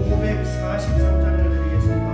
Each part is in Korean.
543장을 드리겠습니다.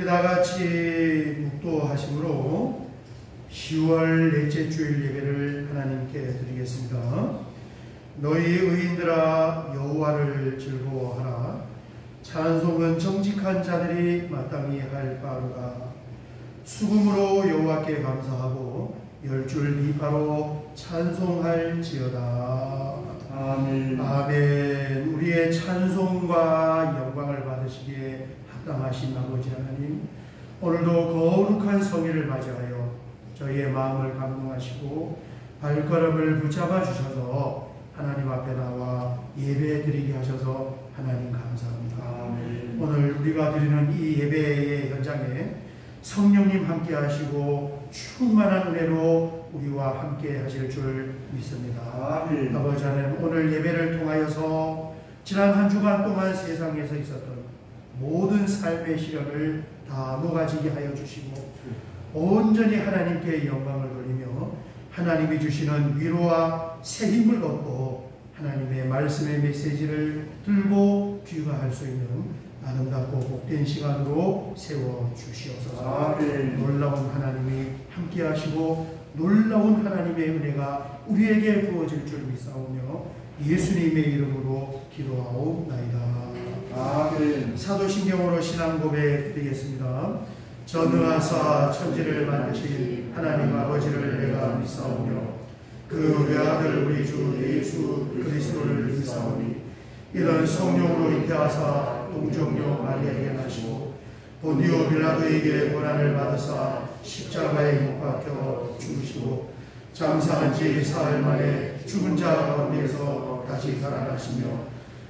다 같이 묵도하심으로 10월 넷째 주일 예배를 하나님께 드리겠습니다. 너희 의인들아 여호와를 즐거워하라. 찬송은 정직한 자들이 마땅히 할 바로다. 수금으로 여호와께 감사하고 열줄 비파로 찬송할지어다. 아멘. 아멘. 우리의 찬송과 영광을 받으시기에 합당하신 아버지 하나님, 오늘도 거룩한 성일을 맞이하여 저희의 마음을 감동하시고 발걸음을 붙잡아 주셔서 하나님 앞에 나와 예배 드리게 하셔서 하나님 감사합니다. 아멘. 오늘 우리가 드리는 이 예배의 현장에 성령님 함께 하시고 충만한 은혜로 우리와 함께 하실 줄 믿습니다. 아멘. 아버지 하나님, 오늘 예배를 통하여서 지난 한 주간 동안 세상에서 있었던 모든 삶의 시련을 다 녹아지게 하여 주시고 온전히 하나님께 영광을 돌리며 하나님이 주시는 위로와 새 힘을 얻고 하나님의 말씀의 메시지를 들고 귀가할 수 있는 아름답고 복된 시간으로 세워주시옵소서. 놀라운 하나님이 함께 하시고 놀라운 하나님의 은혜가 우리에게 부어질 줄 믿사오며 예수님의 이름으로 기도하옵나이다. 사도신경으로 신앙 고백 드리겠습니다. 전능하사 천지를 만드신 하나님 아버지를 내가 믿사오며 그 외아들 우리 주 예수 그리스도를 믿사오니 이런 성령으로 잉태하사 동정녀 마리아에게 나시고 본디오 빌라도에게 고난을 받으사 십자가에 못 박혀 죽으시고 장사한 지 사흘 만에 죽은 자 가운데서 다시 살아나시며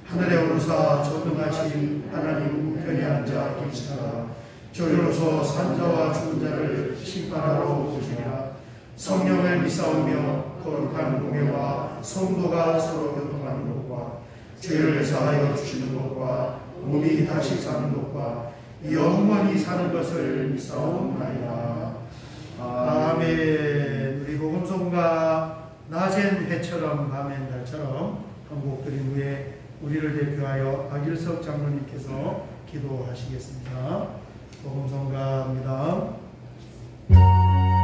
하늘에 오르사 전능하신 하나님 우편에 앉아 계시다가 저리로서 산자와 죽은 자를 심판하러 오시리라. 성령을 믿사오며 거룩한 공예와 성도가 서로 교통하는 것과 죄를 사하여 주시는 것과 몸이 다시 사는 것과 영원히 사는 것을 믿사옵나이다. 아멘. 우리 복음송가 낮엔 해처럼 밤엔 달처럼 한 곡 드린 후에 우리를 대표하여 박일석 장로님께서 기도하시겠습니다. 복음송가입니다. 그렇게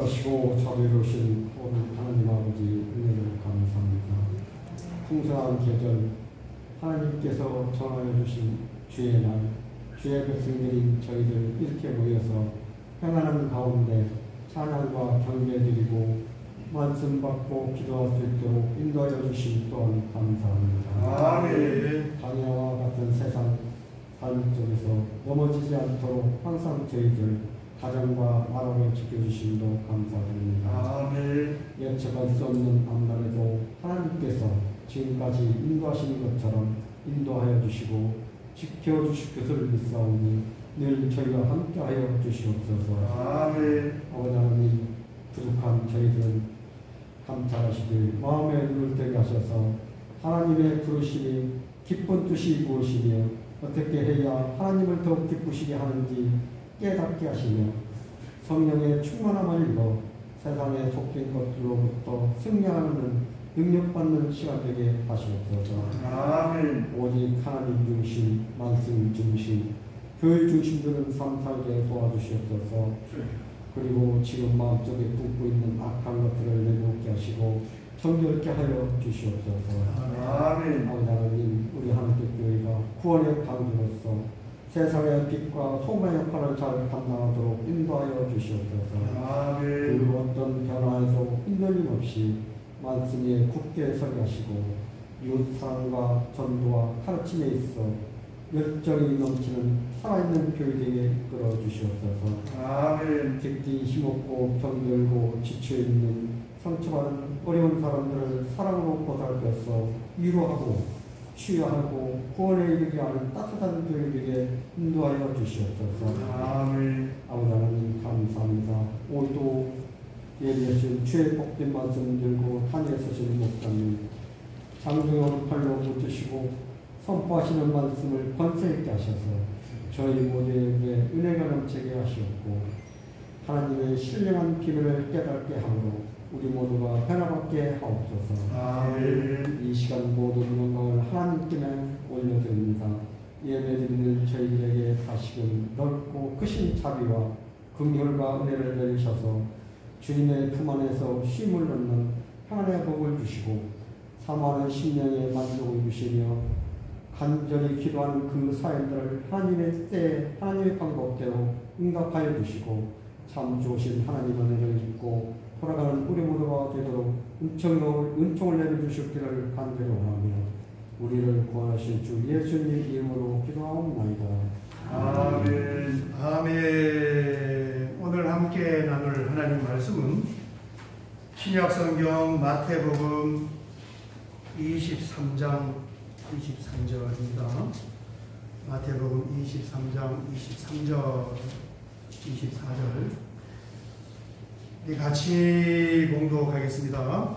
거룩하시고 자비로우신 하나님 아버지 은혜를 감사합니다. 풍성한 계절 하나님께서 전하여 주신 주의 날, 주의 백성들인 저희들 이렇게 모여서 평안한 가운데 찬양과 경배드리고 말씀 받고 기도할 수 있도록 인도하여 주신 또한 감사합니다. 아멘. 방해와 같은 세상 삶 속에서 넘어지지 않도록 항상 저희들 가정과 나라를 지켜주심도 감사드립니다. 아멘. 예측할 수 없는 앞날에도 하나님께서 지금까지 인도하시는 것처럼 인도하여 주시고 지켜주실 것을 믿사오니 늘 저희와 함께하여 주시옵소서. 아멘. 아버지 하나님, 부족한 저희들은 감찰하시되 마음에 눈을 뜨게 하셔서 하나님의 부르심이 기쁜 뜻이 무엇이며 어떻게 해야 하나님을 더욱 기쁘시게 하는지 깨닫게 하시며 성령의 충만함을 입어 세상에 속된 것들로부터 승리하는 능력받는 시간 되게 하시옵소서. 아멘. 오직 하나님 중심, 말씀 중심, 교회 중심되는 삶 살게 도와주시옵소서. 그리고 지금 마음속에 품고 있는 악한 것들을 내놓게 하시고 정결케 하여 주시옵소서. 아멘. 아버지 하나님, 우리 하나님교회가 구원의 방주로서 세상의 빛과 소금의 역할을 잘 감당하도록 인도하여 주시옵소서. 아멘. 그 어떤 변화에도 흔들림 없이 말씀 위에 굳게 서게 하시고 이웃 사랑과 전도와 가르침에 있어 열정이 넘치는 살아있는 교회에게 이끌어 주시옵소서. 아멘. 특히 힘없고 병들고 지쳐있는 상처받은 어려운 사람들을 사랑으로 보살펴서 위로하고 치유하고 구원에 이르게 하는 따뜻한 교회에게 인도하여 주시옵소서. 아멘. 아버지 하나님 감사합니다. 오늘도 예비하신 주의 복된 말씀 들고 단위에 서시는 목사님 장중에 오른팔로 붙으시고 선포하시는 말씀을 권세 있게 하셔서 저희 모두에게 은혜가 넘치게 하시옵고 하나님의 신령한 비밀을 깨닫게 하므로 우리 모두가 변화받게 하옵소서. 아멘. 이 시간 모든 영광을 하나님께 올려드립니다. 예배드리는 저희들에게 다시금 넓고 크신 자비와 긍휼과 은혜를 내리셔서 주님의 품 안에서 쉼을 얻는 평안의 복을 주시고 사모하는 심령의 만족을 주시며 간절히 기도하는 그 사연들을 하나님의 때에 하나님의 방법대로 응답하여 주시고 참 좋으신 하나님의 은혜를 입고 돌아가는 우리 모두가 되도록 은총을 내려주셨기를 간절히 원하며 우리를 구원하신 주 예수님 이름으로 기도하옵나이다. 아멘. 아멘. 오늘 함께 나눌 하나님 말씀은 신약성경 마태복음 23장 23절입니다. 마태복음 23장 23절 24절 같이 봉독하겠습니다.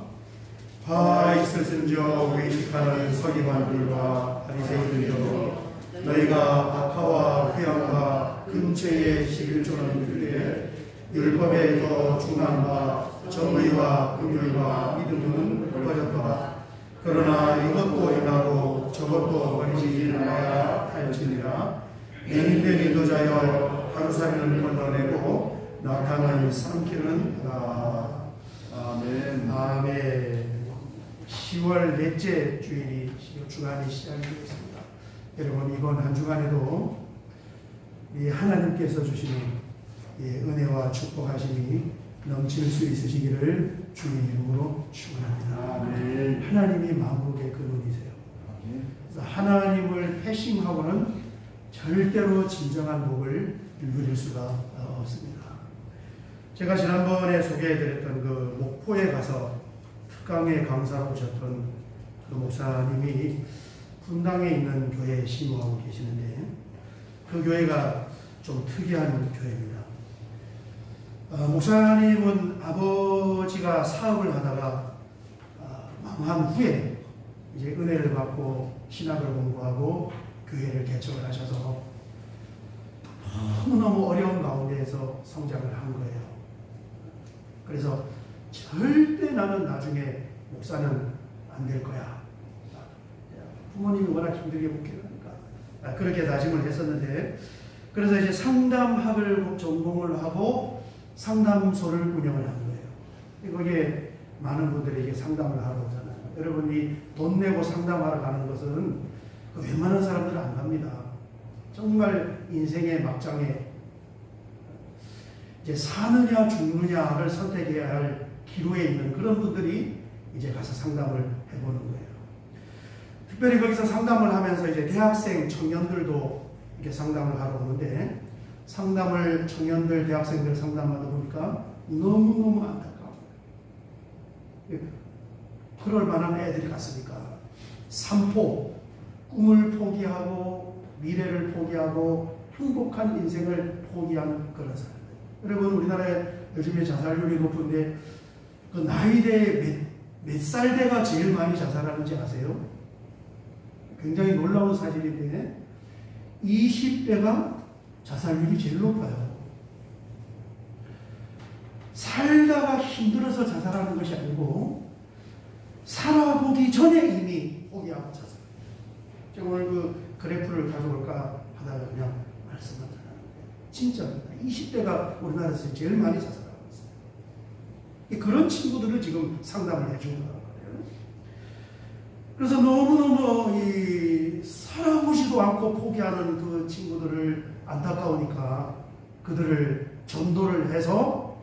화 있을진저 외식하는 서기관들과 바리새인들이여 너희가 박하와 회양과 근처의 11조는 그때 율법에 더 중한 바 정의와 긍휼과 믿음은 버렸더라. 그러나 이것도 행하고 저것도 버리지 말아야 할지니라. 맹인된 인도자여 하루살이는 건너내고 낙타는 삼키는다. 아멘. 아멘. 10월 넷째 주일이 주간이 시작되었습니다. 여러분 이번 한 주간에도 이 하나님께서 주시는 은혜와 축복하심이 넘칠 수 있으시기를 주의 이름으로 축원합니다. 아멘. 하나님이 만국의 근원이세요. 그래서 하나님을 패싱하고는 절대로 진정한 복을 누릴 수가 없습니다. 제가 지난번에 소개해드렸던 그 목포에 가서 특강의 강사로 오셨던 그 목사님이 분당에 있는 교회에 심호하고 계시는데 그 교회가 좀 특이한 교회입니다. 목사님은 아버지가 사업을 하다가 망한 후에 이제 은혜를 받고 신학을 공부하고 교회를 개척을 하셔서 너무너무 어려운 가운데에서 성장을 한 거예요. 그래서 절대 나는 나중에 목사는 안 될 거야. 부모님이 워낙 힘들게 목회하니까 그렇게 다짐을 했었는데 그래서 이제 상담학을 전공을 하고 상담소를 운영을 한 거예요. 거기에 많은 분들이 상담을 하러 오잖아요. 여러분이 돈 내고 상담하러 가는 것은 웬만한 사람들은 안 갑니다. 정말 인생의 막장에 이제 사느냐 죽느냐를 선택해야 할 기로에 있는 그런 분들이 이제 가서 상담을 해보는 거예요. 특별히 거기서 상담을 하면서 이제 대학생, 청년들도 이렇게 상담을 하러 오는데 상담을 청년들, 대학생들 상담하다 보니까 너무너무 안타까워요. 그럴 만한 애들이 갔으니까 삼포, 꿈을 포기하고 미래를 포기하고 행복한 인생을 포기한 그런 사람들. 여러분 우리나라에 요즘에 자살률이 높은데 그 나이대에 몇 살대가 제일 많이 자살하는지 아세요? 굉장히 놀라운 사실인데 20대가 자살률이 제일 높아요. 살다가 힘들어서 자살하는 것이 아니고 살아보기 전에 이미 포기하고 자살. 제가 오늘 그 그래프를 가져올까 하다가 그냥 말씀만 드렸는데 진짜입니다. 20대가 우리나라에서 제일 많이 자살하고 있어요. 그런 친구들을 지금 상담을 해준 거란 말이에요. 그래서 너무너무 살아보지도 않고 포기하는 그 친구들을 안타까우니까 그들을 전도를 해서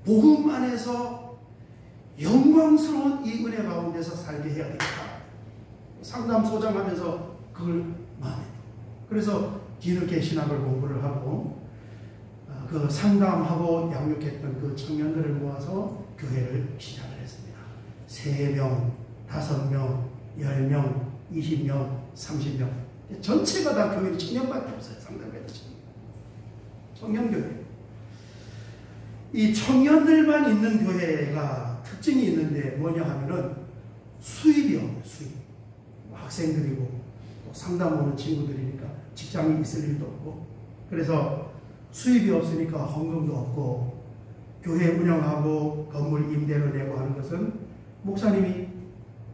복음 안에서 영광스러운 이 은혜 가운데서 살게 해야 되겠다. 상담소장 하면서 그걸 마음에 들어요. 그래서 뒤늦게 신학을 공부를 하고 그 상담하고 양육했던 그 청년들을 모아서 교회를 시작을 했습니다. 3명, 5명, 10명, 20명, 30명 전체가 다 교회 청년밖에 없어요. 상담교회 청년교회. 이 청년들만 있는 교회가 특징이 있는데 뭐냐 하면은 수입이 없는 수입. 학생들이고 또 상담 오는 친구들이니까 직장이 있을 일도 없고 그래서 수입이 없으니까 헌금도 없고 교회 운영하고 건물 임대료 내고 하는 것은 목사님이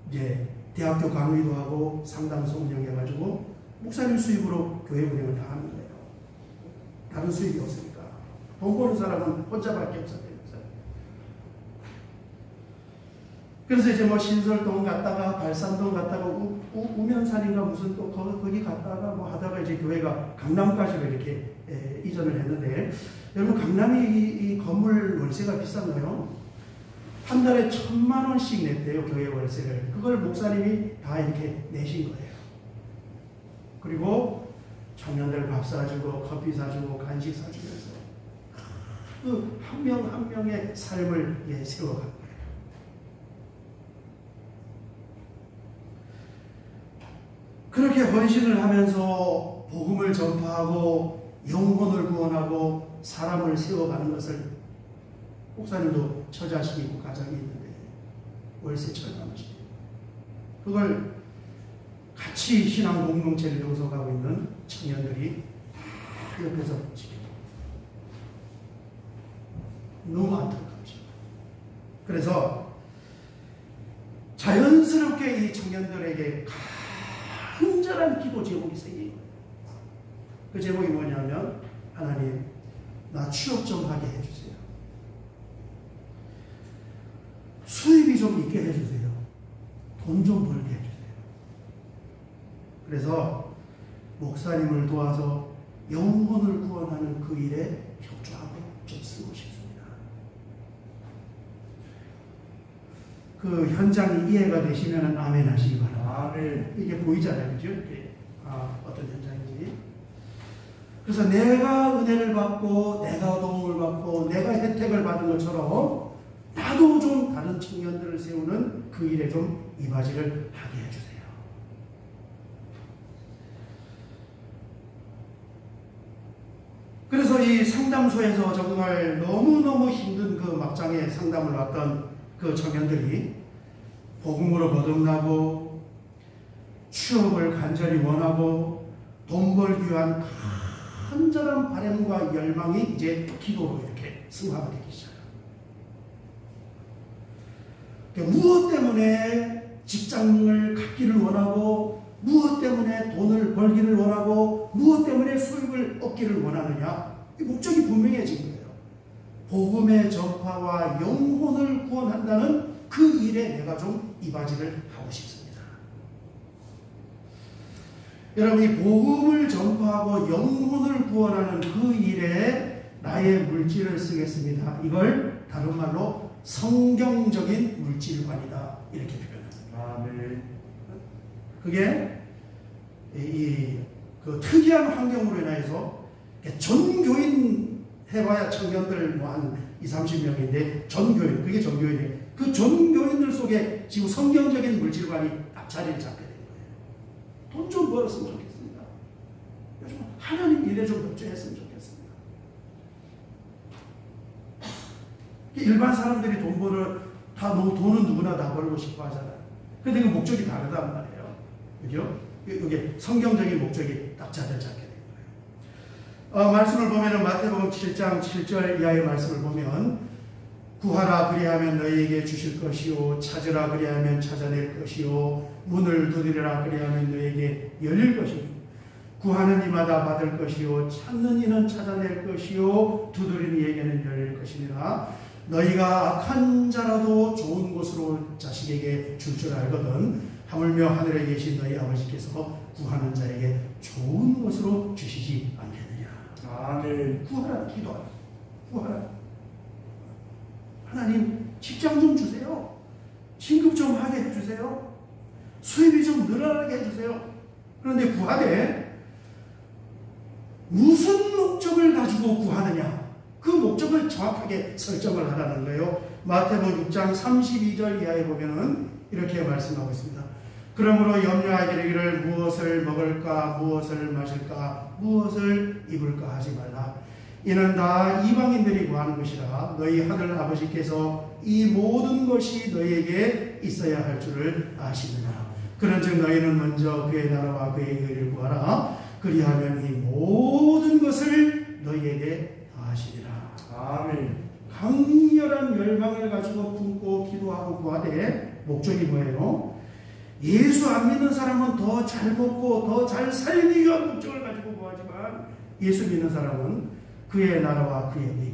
이제 대학교 강의도 하고 상담소 운영해가지고 목사님 수입으로 교회 운영을 다 하는 거예요. 다른 수입이 없으니까. 돈 버는 사람은 혼자밖에 없었대요. 그래서 이제 뭐 신설동 갔다가 발산동 갔다가 우면산인가 무슨 또 거기 갔다가 뭐 하다가 이제 교회가 강남까지로 이렇게 이전을 했는데 여러분 강남이 이 건물 월세가 비싼가요? 한 달에 1,000만 원씩 냈대요. 교회 월세를. 그걸 목사님이 다 이렇게 내신 거예요. 그리고 청년들 밥 사주고 커피 사주고 간식 사주면서 그 한 명 한 명의 삶을 세워간 거예요. 그렇게 헌신을 하면서 복음을 전파하고 영혼을 구원하고 사람을 세워가는 것을 목사님도 처자식이 있고 가정이 있는데 월세 1,000만 원씩 그걸 같이 신앙 공동체를 형성하고 있는 청년들이 다 옆에서 지켜보고 너무 안타깝죠. 그래서 자연스럽게 이 청년들에게 간절한 기도 제목이 생긴 거예요. 그 제목이 뭐냐면 하나님 나 취업 좀 하게 해주세요. 수입이 좀 있게 해주세요. 돈 좀 벌게 해주세요. 그래서 목사님을 도와서 영혼을 구원하는 그 일에 협조하고 좀 쓰고 싶습니다. 그 현장이 이해가 되시면 아멘 하시기 바랍니다. 아멘. 이게 보이잖아요. 그죠? 이렇게 어떤 현장인지. 그래서 내가 은혜를 받고 내가 도움을 받고 내가 혜택을 받은 것처럼 나도 좀 다른 청년들을 세우는 그 일에 좀 이바지를 하게 해주세요. 그래서 이 상담소에서 정말 너무너무 힘든 그 막장에 상담을 왔던 그 청년들이 복음으로 거듭나고 취업을 간절히 원하고 돈 벌기 위한 간절한 바람과 열망이 이제 기도로 이렇게 승화가 되기 시작합니다. 무엇 때문에 직장을 갖기를 원하고 무엇 때문에 돈을 벌기를 원하고 무엇 때문에 수입을 얻기를 원하느냐 이 목적이 분명해진 거예요. 복음의 전파와 영혼을 구원한다는 그 일에 내가 좀 이바지를 하고 싶습니다. 여러분, 이 복음을 전파하고 영혼을 구원하는 그 일에 나의 물질을 쓰겠습니다. 이걸 다른 말로 성경적인 물질관이다, 이렇게 표현합니다. 그게 그 특이한 환경으로 인해서 전교인 해봐야 청년들 뭐 한 20-30명인데 전교인, 그게 전교인이에요. 그 전교인들 속에 지금 성경적인 물질관이 딱 자리를 잡게 된 거예요. 돈 좀 벌었으면 좋겠습니다. 요즘 하나님 일에 좀 협조했으면 좋겠습니다. 일반 사람들이 돈은 누구나 다 벌고 싶어 하잖아요. 근데 그 목적이 다르단 말이에요. 그죠? 이게 성경적인 목적이 딱 자리를 잡게 된 거예요. 말씀을 보면은 마태복음 7장 7절 이하의 말씀을 보면 구하라 그리하면 너희에게 주실 것이요 찾으라 그리하면 찾아낼 것이요 문을 두드리라 그리하면 너희에게 열릴 것이니 구하는 이마다 받을 것이요 찾는 이는 찾아낼 것이요 두드리는 이에게는 열릴 것이니라. 너희가 악한 자라도 좋은 곳으로 자식에게 줄 줄 알거든 하물며 하늘에 계신 너희 아버지께서 구하는 자에게 좋은 것으로 주시지 않겠느냐. 아멘. 구하라, 기도하라. 구하라. 하나님 직장 좀 주세요. 진급 좀 하게 해주세요. 수입이 좀 늘어나게 해주세요. 그런데 구하되 무슨 목적을 가지고 구하느냐, 그 목적을 정확하게 설정을 하라는 거예요. 마태복음 6장 32절 이하에 보면은 이렇게 말씀하고 있습니다. 그러므로 염려하게 되기를 무엇을 먹을까, 무엇을 마실까, 무엇을 입을까 하지 말라. 이는 다 이방인들이 구하는 것이라. 너희 하늘 아버지께서 이 모든 것이 너희에게 있어야 할 줄을 아시느냐. 그런즉 너희는 먼저 그의 나라와 그의 의를 구하라. 그리하면 이 모든 것을 너희에게 다하시리라. 아멘. 강렬한 열망을 가지고 품고 기도하고 구하되 목적이 뭐예요? 예수 안 믿는 사람은 더 잘 먹고 더 잘 살기 위한 목적을 가지고 구하지만 예수 믿는 사람은 그의 나라와 그의 의,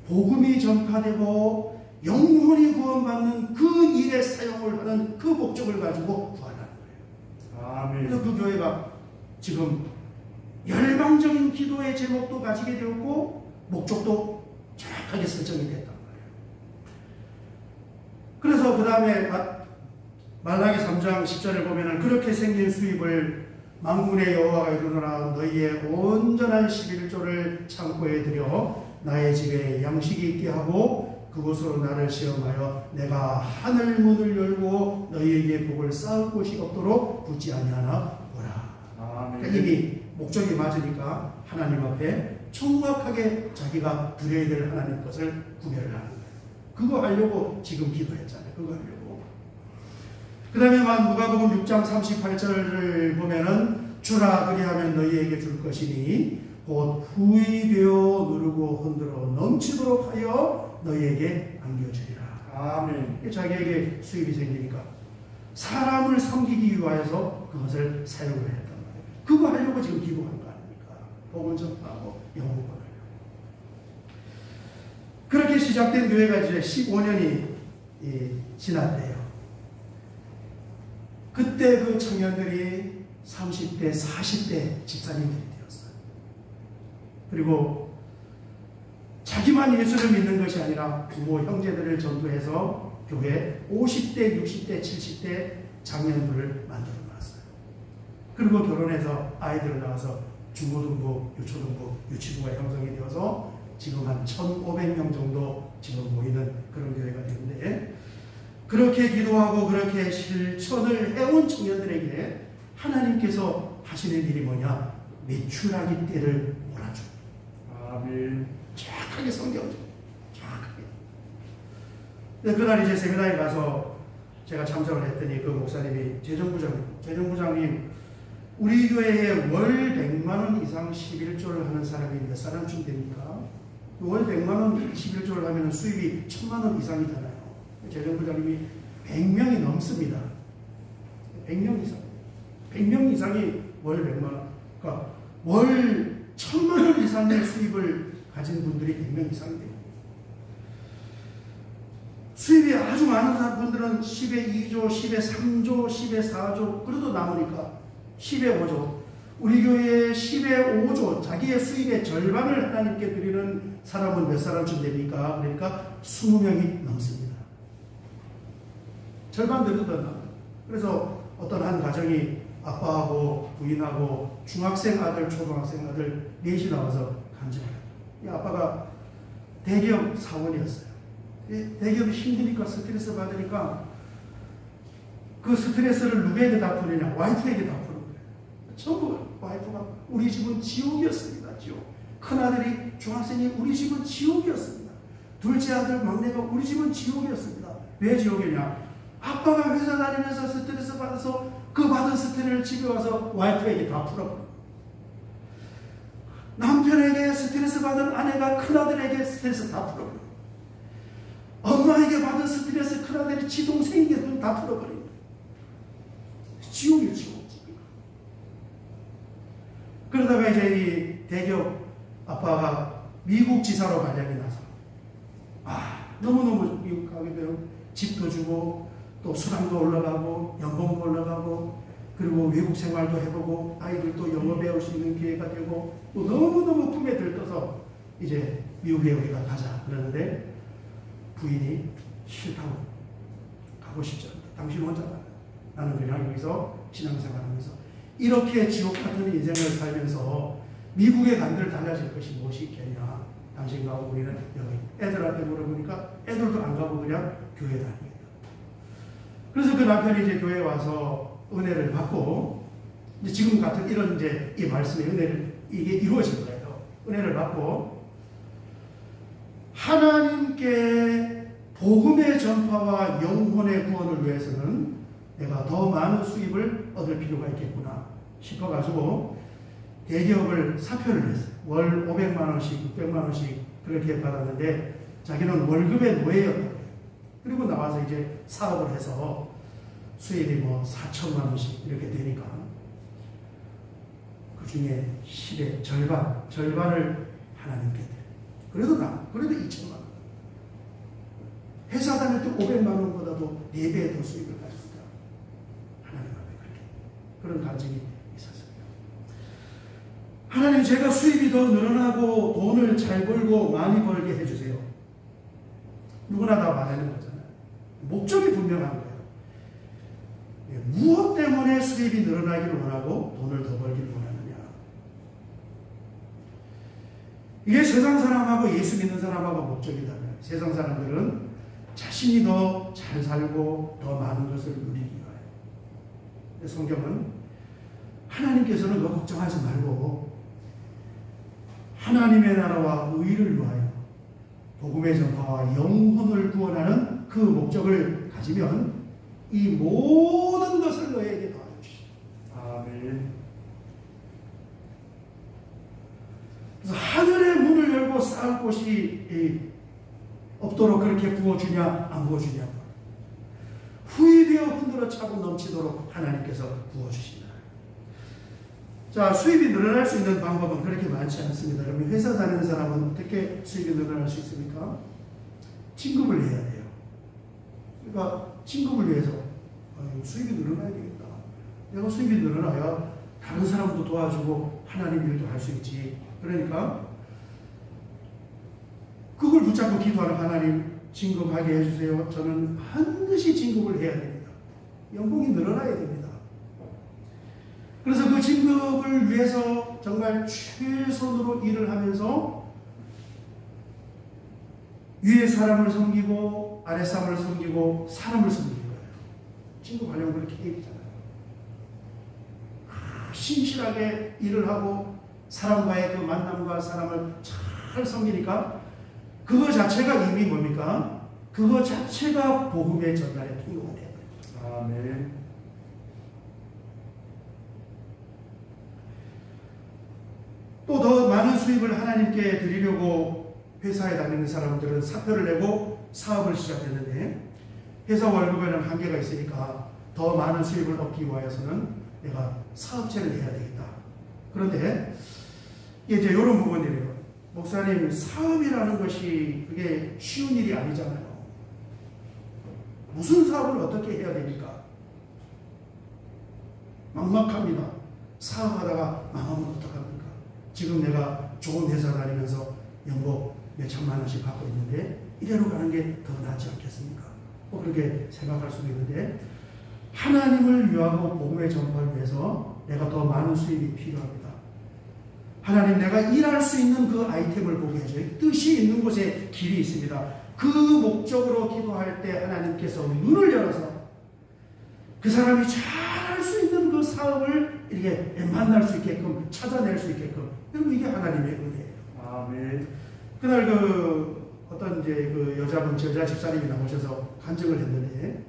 복음이 전파되고 영혼이 구원받는 그 일에 사용을 하는 그 목적을 가지고 구하라는 거예요. 아멘. 그래서 그 교회가 지금 열망적인 기도의 제목도 가지게 되었고 목적도 정확하게 설정이 됐단 말이에요. 그래서 그 다음에 말라기 3장 10절을 보면은 그렇게 생긴 수입을 만군의 여호와가 이루노라. 너희의 온전한 11조를 창고에 들여 나의 집에 양식이 있게 하고 그곳으로 나를 시험하여 내가 하늘 문을 열고 너희에게 복을 쌓을 곳이 없도록 붙지 아니하나 보라. 그러니까 이미 목적이 맞으니까 하나님 앞에 정확하게 자기가 드려야 될 하나님 것을 구별을 하는 거예요. 그거 하려고 지금 기도했잖아요. 그거 하려고. 그 다음에 누가복음 6장 38절을 보면은 주라 그리하면 너희에게 줄 것이니 곧 후이되어 누르고 흔들어 넘치도록 하여 너희에게 안겨주리라. 아멘. 자기에게 수입이 생기니까 사람을 섬기기 위하여서 그것을 사용을 했단 말이에요. 그거 하려고 지금 기도한 거 아닙니까? 복음 전파하고 영혼 구원하려고. 그렇게 시작된 교회가 이제 15년이 지났대요. 그때 그 청년들이 30대, 40대 집사님들이 되었어요. 그리고 자기만 예수를 믿는 것이 아니라 부모, 형제들을 전도해서 교회 50대, 60대, 70대 장년들을 만들어 놨어요. 그리고 결혼해서 아이들을 낳아서 중고등부, 유초등부, 유치부가 형성이 되어서 지금 한 1,500명 정도 지금 모이는 그런 교회가 되는데, 그렇게 기도하고 그렇게 실천을 해온 청년들에게 하나님께서 하시는 일이 뭐냐? 메추라기 떼를 몰아줍니다. 아멘. 정확하게 성경, 정확하게. 그날 이제 세미나에 가서 제가 참석을 했더니 그 목사님이 재정부장님, 우리 교회에 월 100만 원 이상 11조를 하는 사람이 몇 사람쯤 됩니까? 월 100만 원 11조를 하면 수입이 1,000만 원 이상이잖아요. 재정부장님이 100명이 넘습니다. 100명 이상. 100명 이상이 월 100만 원. 그러니까 월 1,000만 원 이상의 수입을 가진 분들이 100명 이상이 됩니다. 수입이 아주 많은 분들은 10에 2조, 10에 3조, 10에 4조, 그래도 남으니까 10에 5조. 우리 교회에 10에 5조, 자기의 수입의 절반을 하나님께 드리는 사람은 몇 사람쯤 됩니까? 그러니까 20명이 넘습니다. 절반 되도 더 남아요. 그래서 어떤 한 가정이 아빠하고 부인하고 중학생 아들, 초등학생 아들 넷이 나와서 간증을 해요. 이 아빠가 대기업 사원이었어요. 대기업이 힘드니까 스트레스 받으니까 그 스트레스를 누구에게 다 풀느냐? 와이프에게 다 푸는 거예요. 전부 와이프가 우리 집은 지옥이었습니다. 지옥. 큰아들이 중학생이 우리 집은 지옥이었습니다. 둘째 아들 막내가 우리 집은 지옥이었습니다. 왜 지옥이냐? 아빠가 회사 다니면서 스트레스 받아서 그 받은 스트레스를 집에 와서 와이프에게 다 풀어버려요. 남편에게 스트레스 받은 아내가 큰아들에게 스트레스 다 풀어버려요. 엄마에게 받은 스트레스 큰아들이 지동생에게 다 풀어버립니다. 지옥이에요, 지옥. 그러다가 이제 이 대기업 아빠가 미국 지사로 발령이 나서 너무너무 미국 가게 되면 집도 주고 또 수당도 올라가고 연봉도 올라가고 그리고 외국 생활도 해보고 아이들도 영어 배울 수 있는 기회가 되고 또 너무너무 품에 들떠서 이제 미국에 우리가 가자 그러는데 부인이 싫다고 가고 싶지 않다. 당신 혼자 가. 나는 그냥 여기서 신앙생활하면서 이렇게 지옥 같은 인생을 살면서 미국에 간들 달라질 것이 무엇이 있겠냐. 당신과 우리는 여기 애들한테 물어보니까 애들도 안 가고 그냥 교회 다닙니다. 그래서 그 남편이 이제 교회에 와서 은혜를 받고 이제 지금 같은 이런 이제 이 말씀의 은혜를 이게 이루어진 거예요. 은혜를 받고 하나님께 복음의 전파와 영혼의 구원을 위해서는 내가 더 많은 수입을 얻을 필요가 있겠구나 싶어가지고 대기업을 사표를 냈어요. 월 500만 원씩 600만 원씩 그렇게 받았는데 자기는 월급의 노예였다고. 그리고 나와서 이제 사업을 해서 수입이 뭐 4천만 원씩 이렇게 되니까 그 중에 10의 절반을 하나님께 드려요. 그래도 2천만 원. 회사 다닐 때 500만 원보다도 4배의 더 수입을 가집니다. 하나님 앞에 그렇게 그런 간증이 있었습니다. 하나님, 제가 수입이 더 늘어나고 돈을 잘 벌고 많이 벌게 해주세요. 누구나 다 말하는 거잖아요. 목적이 분명한 거예요. 무엇 때문에 수입이 늘어나기를 원하고 돈을 더 벌기를 원하느냐. 이게 세상 사람하고 예수 믿는 사람하고 목적이다면 세상 사람들은 자신이 더 잘 살고 더 많은 것을 누리기 위하여. 성경은 하나님께서는 너 걱정하지 말고 하나님의 나라와 의를 위하여 복음의 전파와 영혼을 구원하는 그 목적을 가지면 이 모든 것을 너에게 더하여 주시다. 아멘. 그래서 하늘의 문을 열고 쌓을 곳이 없도록 그렇게 부어주냐 안 부어주냐. 후이되어 흔들어 차고 넘치도록 하나님께서 부어주신다. 자, 수입이 늘어날 수 있는 방법은 그렇게 많지 않습니다. 그러면 회사 다니는 사람은 어떻게 수입이 늘어날 수 있습니까? 진급을 해야 돼요. 그러니까 진급을 위해서 수입이 늘어나야 되겠다. 내가 수입이 늘어나야 다른 사람도 도와주고 하나님 일도 할 수 있지. 그러니까 그걸 붙잡고 기도하는 하나님, 진급하게 해주세요. 저는 반드시 진급을 해야 됩니다. 연봉이 늘어나야 됩니다. 그래서 그 진급을 위해서 정말 최선으로 일을 하면서 위에 사람을 섬기고 아래 사람을 섬기고 사람을 섬기는 거예요. 진급하려면 그렇게 얘기잖아요. 신실하게 일을 하고 사람과의 그 만남과 사람을 잘 섬기니까 그거 자체가 이미 뭡니까? 그거 자체가 복음의 전달의 통로가 되어버립니다. 아멘. 또 더 많은 수입을 하나님께 드리려고 회사에 다니는 사람들은 사표를 내고 사업을 시작했는데 회사 월급에는 한계가 있으니까 더 많은 수입을 얻기 위해서는 내가 사업체를 해야 되겠다. 그런데 이제 이런 부분들이에요. 목사님, 사업이라는 것이 그게 쉬운 일이 아니잖아요. 무슨 사업을 어떻게 해야 됩니까? 막막합니다. 사업하다가 망하면 어떡합니까? 지금 내가 좋은 회사 다니면서 연봉 몇 천만 원씩 받고 있는데 이대로 가는 게 더 낫지 않겠습니까? 그렇게 생각할 수도 있는데 하나님을 위하고 복음의 전파를 위해서 내가 더 많은 수입이 필요합니다. 하나님, 내가 일할 수 있는 그 아이템을 보게 해줘요. 뜻이 있는 곳에 길이 있습니다. 그 목적으로 기도할 때 하나님께서 눈을 열어서 그 사람이 잘할 수 있는 그 사업을 이렇게 만날 수 있게끔 찾아낼 수 있게끔. 여러분, 이게 하나님의 은혜예요. 아멘. 그날 그 어떤 이제 그 여자 집사님이 나오셔서 간증을 했는데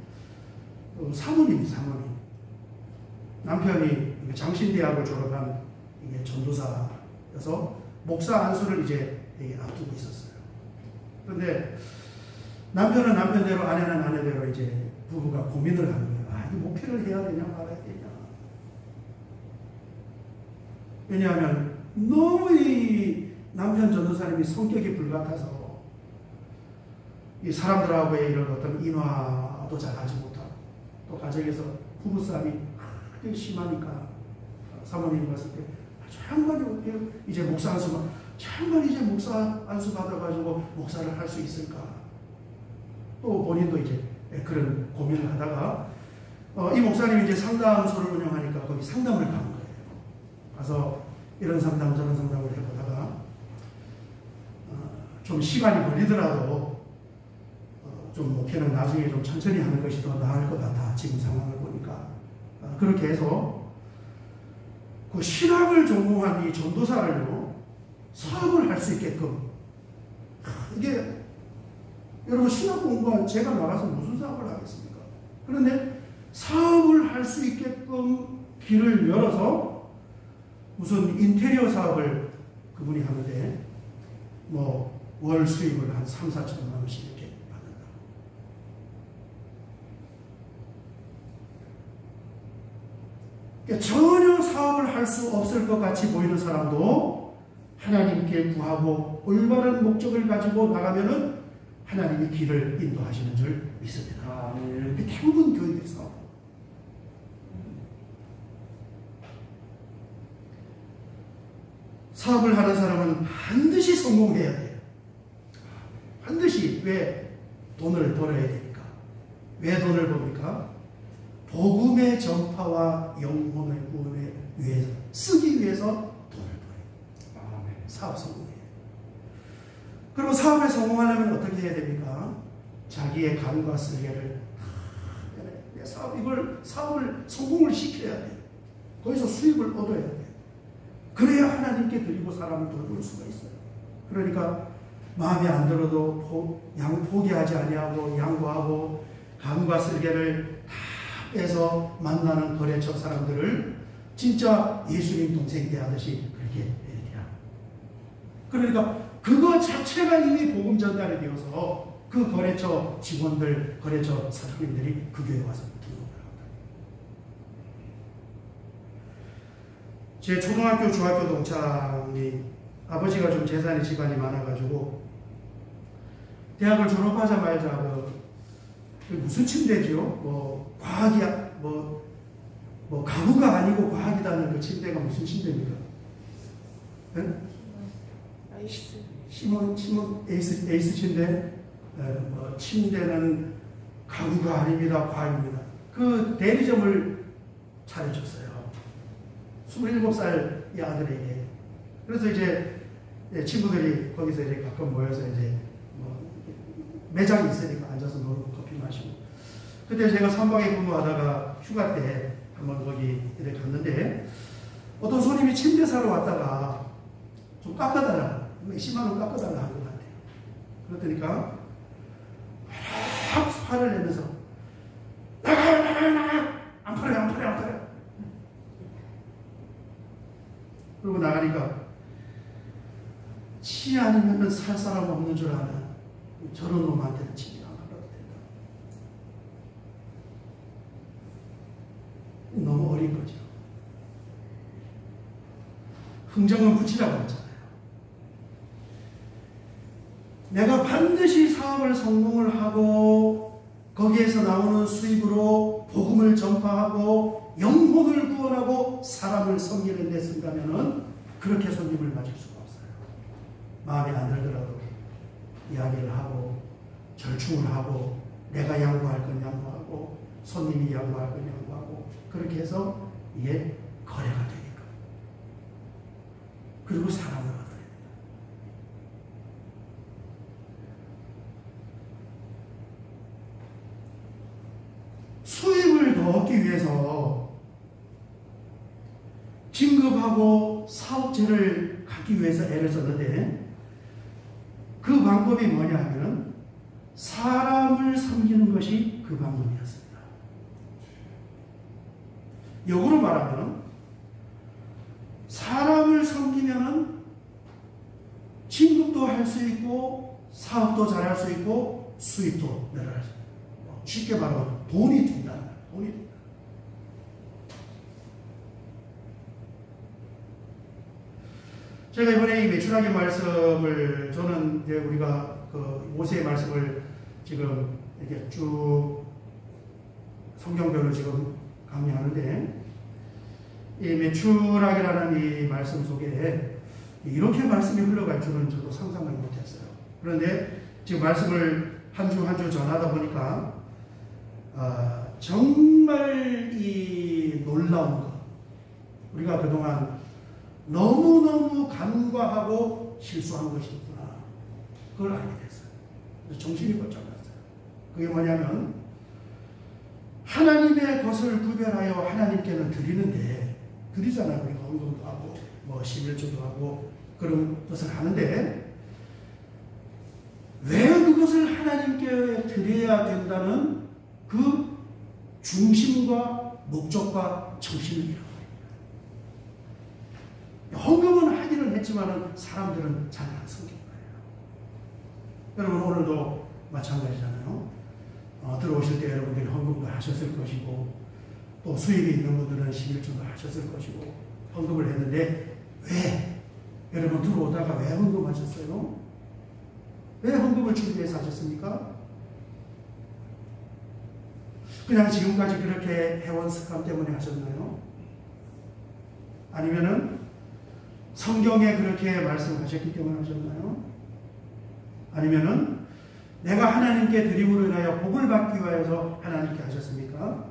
사모님 남편이 장신대학을 졸업한 이게 전도사여서 목사 안수를 이제 앞두고 있었어요. 그런데 남편은 남편대로 아내는 아내대로 이제 부부가 고민을 하는 거예요. 아, 이 목회를 해야 되냐 말아야 되냐. 왜냐하면 너무 이 남편 전도사님이 성격이 불같아서 이 사람들하고의 이런 어떤 인화도 잘하지 못하고 또 가정에서 부부싸움이 아주 심하니까 사모님이 봤을 때 저 양반이 이제 목사 안수만 저 양반이 이제 목사 안수 받아가지고 목사를 할 수 있을까. 또 본인도 이제 그런 고민을 하다가 이 목사님이 이제 상담소를 운영하니까 거기 상담을 간 거예요. 가서 이런 상담 저런 상담을 해보다가 좀 시간이 걸리더라도 좀 목회는 나중에 좀 천천히 하는 것이 더 나을 것 같아. 지금 상황을 보니까. 그렇게 해서 그 신학을 전공한 이 전도사를요, 사업을 할 수 있게끔. 이게 여러분, 신학 공부한 제가 나가서 무슨 사업을 하겠습니까? 그런데 사업을 할 수 있게끔 길을 열어서 무슨 인테리어 사업을 그분이 하는데 뭐 월 수입을 한 3, 4천만 원씩 이렇게 받는다. 그러니까 전혀 사업을 할 수 없을 것 같이 보이는 사람도 하나님께 구하고 올바른 목적을 가지고 나가면은 하나님이 길을 인도하시는 줄 믿습니다. 대부분 교회들이 사업을 하는 사람은 반드시 성공해야 돼요. 반드시. 왜? 돈을 벌어야 되니까. 왜 돈을 법니까? 복음의 전파와 영혼의 구원에 위해서, 쓰기 위해서 돈을 벌어요. 사업 성공해요. 그리고 사업에 성공하려면 어떻게 해야 됩니까? 자기의 감과 설계를 사업을 성공을 시켜야 돼요. 거기서 수익을 얻어야 돼요. 그래야 하나님께 드리고 사람을 돌볼 수가 있어요. 그러니까 마음에 안 들어도 포기하지 아니하고 양보하고 감과 설계를 다 빼서 만나는 거래처 사람들을 진짜 예수님 동생 대하듯이 그렇게 대하. 그러니까 그거 자체가 이미 복음 전달이 되어서 그 거래처 직원들, 거래처 사장님들이 그 교회에 와서 등록을 합니다. 제 초등학교, 중학교 동창이 아버지가 좀 재산이 집안이 많아가지고 대학을 졸업하자마자 무슨 침대지요? 뭐 과학이야, 뭐 가구가 아니고 과학이라는 그 침대가 무슨 침대입니까? 네? 시몬 에이스 침대. 뭐 침대는 가구가 아닙니다, 과학입니다. 그 대리점을 차려줬어요. 27살 이 아들에게. 그래서 이제 친구들이 거기서 이제 가끔 모여서 이제 뭐 매장이 있으니까 앉아서 놀고 커피 마시고. 그때 제가 선방에 근무하다가 휴가 때 한번 거기 이렇게 갔는데 어떤 손님이 침대 사러 왔다가 좀 깎아달라, 10만 원 깎아달라 한 것 같아요. 그러니까 확 화를 내면서 나가 안 팔아요. 그러고 나가니까 치 아니면 살 사람 없는 줄 아는 저런 놈한테는 치지 안 팔아도 된다. 너무 어린 거죠. 흥정은 붙이라고 했잖아요. 내가 반드시 사업을 성공을 하고 거기에 거기에서 나오는 수입으로 복음을 전파하고 영혼을 구원하고 사람을 섬기는 데 쓴다면은 그렇게 손님을 맞을 수가 없어요. 마음에 안 들더라도 이야기를 하고 절충을 하고 내가 양보할 건 양보하고 손님이 양보할 건 양보하고 그렇게 해서 이게 거래가 되니까. 그리고 사람을 얻어야 돼요. 수입을 더 얻기 위해서 진급하고 사업체를 갖기 위해서 애를 썼는데 그 방법이 뭐냐 하면은 사람을 섬기는 것이 그 방법이었습니다. 역으로 말하면 사람을 섬기면은 진급도 할 수 있고 사업도 잘할 수 있고 수입도 늘어날 수 있고 쉽게 말하면 돈이 된다는 거예요. 돈이 된다. 제가 이번에 이 매출하기 말씀을 저는 이제 우리가 그 모세의 말씀을 지금 이렇게 쭉 성경별로 지금 강의하는데 이 매출하기라는 이 말씀 속에 이렇게 말씀이 흘러갈 줄은 저도 상상을 못했어요. 그런데 지금 말씀을 한 주 한 주 전하다 보니까 정말 이 놀라운 것 우리가 그동안 너무너무 간과하고 실수한 것이 있구나. 그걸 알게 됐어요. 그래서 정신이 번쩍 났어요. 그게 뭐냐면 하나님의 것을 구별하여 하나님께는 드리는데 드리잖아요. 우리가 헌금도 하고 뭐 11조도 하고 그런 것을 하는데 왜 그것을 하나님께 드려야 된다는 그 중심과 목적과 정신을 잃어버립니다. 헌금은 하기는 했지만 사람들은 잘 안 섬긴 거예요. 여러분 오늘도 마찬가지잖아요. 들어오실 때 여러분들이 헌금도 하셨을 것이고 또 수입이 있는 분들은 11조도 하셨을 것이고 헌금을 했는데 왜? 여러분 들어오다가 왜 헌금하셨어요? 왜 헌금을 주기 위해서 하셨습니까? 그냥 지금까지 그렇게 해온 습관 때문에 하셨나요? 아니면은 성경에 그렇게 말씀하셨기 때문에 하셨나요? 아니면은 내가 하나님께 드림으로 인하여 복을 받기 위해서 하나님께 하셨습니까?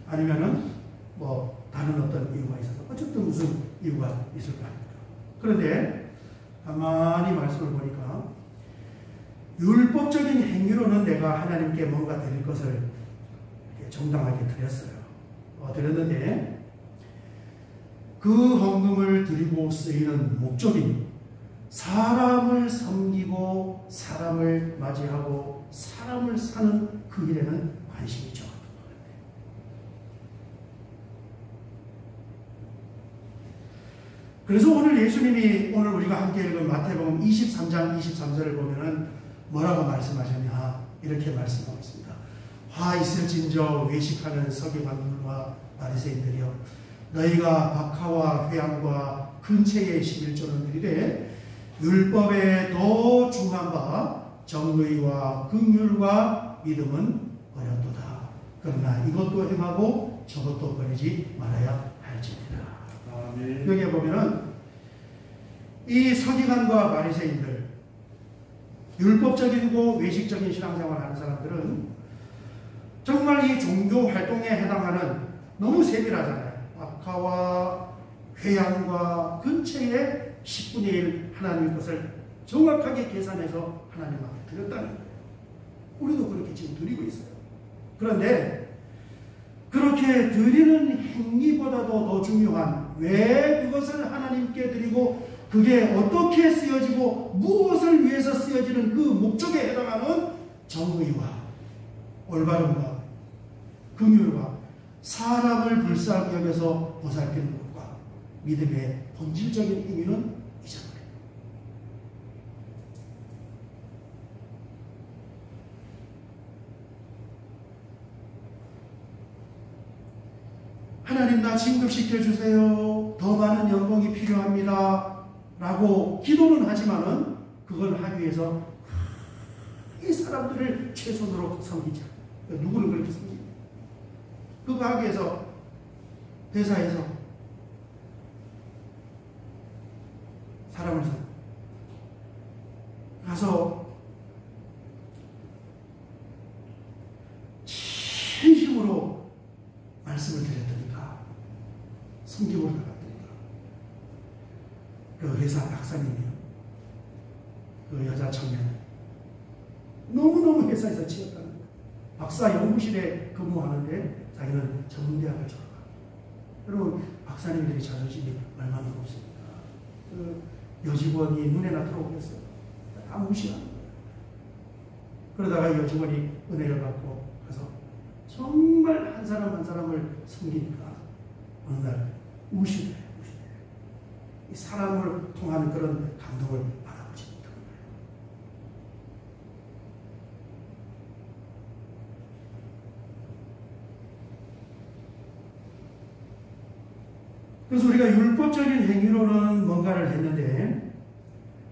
아니면은 뭐 다른 어떤 이유가 있어서 어쨌든 무슨 이유가 있을 거 아닙니까? 그런데 가만히 말씀을 보니까 율법적인 행위로는 내가 하나님께 뭔가 드릴 것을 정당하게 드렸어요. 드렸는데 그 헌금을 드리고 쓰이는 목적인 사람을 섬기고 사람을 맞이하고 사람을 사는 그 일에는 관심이 적었던 것 같아요. 그래서 오늘 예수님이 오늘 우리가 함께 읽은 마태복음 23장 23절을 보면은 뭐라고 말씀하셨냐 이렇게 말씀하고 있습니다. 화 있을진저 외식하는 서기관들과 바리새인들이여 너희가 박하와 회양과 근처의 11조는 드리되 율법에 더 중한 바 정의와 긍휼과 믿음은 버렸도다. 그러나 이것도 행하고 저것도 버리지 말아야 할지니라. 아멘. 여기에 보면은 이 서기관과 바리새인들 율법적이고 외식적인 신앙생활을 하는 사람들은 정말 이 종교 활동에 해당하는 너무 세밀하잖아요. 박하와 회양과 근처의 10분의 1 하나님의 것을 정확하게 계산해서 하나님 앞에 드렸다는 거예요. 우리도 그렇게 지금 드리고 있어요. 그런데 그렇게 드리는 행위보다도 더 중요한 왜 그것을 하나님께 드리고 그게 어떻게 쓰여지고 무엇을 위해서 쓰여지는 그 목적에 해당하는 정의와 올바름과 긍휼과 사람을 불쌍히 여겨서 보살피는 것과 믿음의 본질적인 행위는 잊어버려요. 하나님 나 진급시켜주세요. 더 많은 연봉이 필요합니다. 라고 기도는 하지만은 그걸 하기 위해서 이 사람들을 최선으로 섬기자. 누구를 그렇게 섬깁니까? 그 가게에서, 회사에서 사람을 가서 진심으로 말씀을 드렸더니까, 섬김을 나갔더니까, 그 회사 박사님이요, 그 여자 청년, 너무너무 회사에서 치였다는 거예요. 박사 연구실에 근무하는데 자기는 전문대학을 졸업하고. 여러분, 박사님들이 자존심이 얼마나 높습니까? 그 여직원이 눈에나 들어오겠어요. 다 무시하는 거예요. 그러다가 여직원이 은혜를 받고 가서 정말 한 사람 한 사람을 섬기니까 어느 날 무시해. 이 사람을 통하는 그런 감동을 받아보지 못한 거예요. 그래서 우리가 율법적인 행위로는 뭔가를 했는데,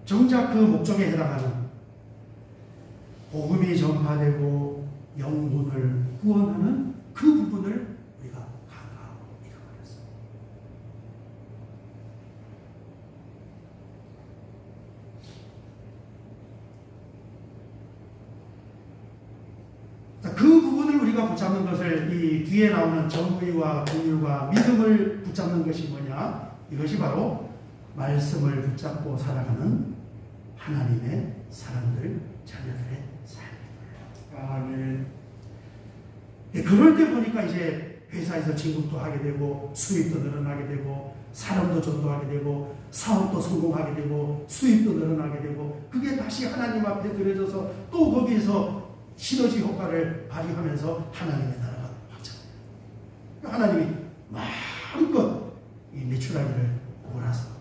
정작 그 목적에 해당하는 복음이 전파되고 영혼을 구원하는 그 부분을 우리가 간과하고 잃어버렸어요. 그 부분을 우리가 붙잡는 것을, 이 뒤에 나오는 정의와 긍휼과 믿음을 붙잡는 것이 뭐냐? 이것이 바로 말씀을 붙잡고 살아가는 하나님의 사람들, 자녀들의 삶입니다. 아멘. 그럴 때 보니까 이제 회사에서 진급도 하게 되고, 수입도 늘어나게 되고, 사람도 전도하게 되고, 사업도 성공하게 되고, 수입도 늘어나게 되고, 그게 다시 하나님 앞에 드려져서 또 거기에서 시너지 효과를 발휘하면서 하나님의 나라가 확장돼요. 하나님이 마음껏 이 메추라기를 몰아서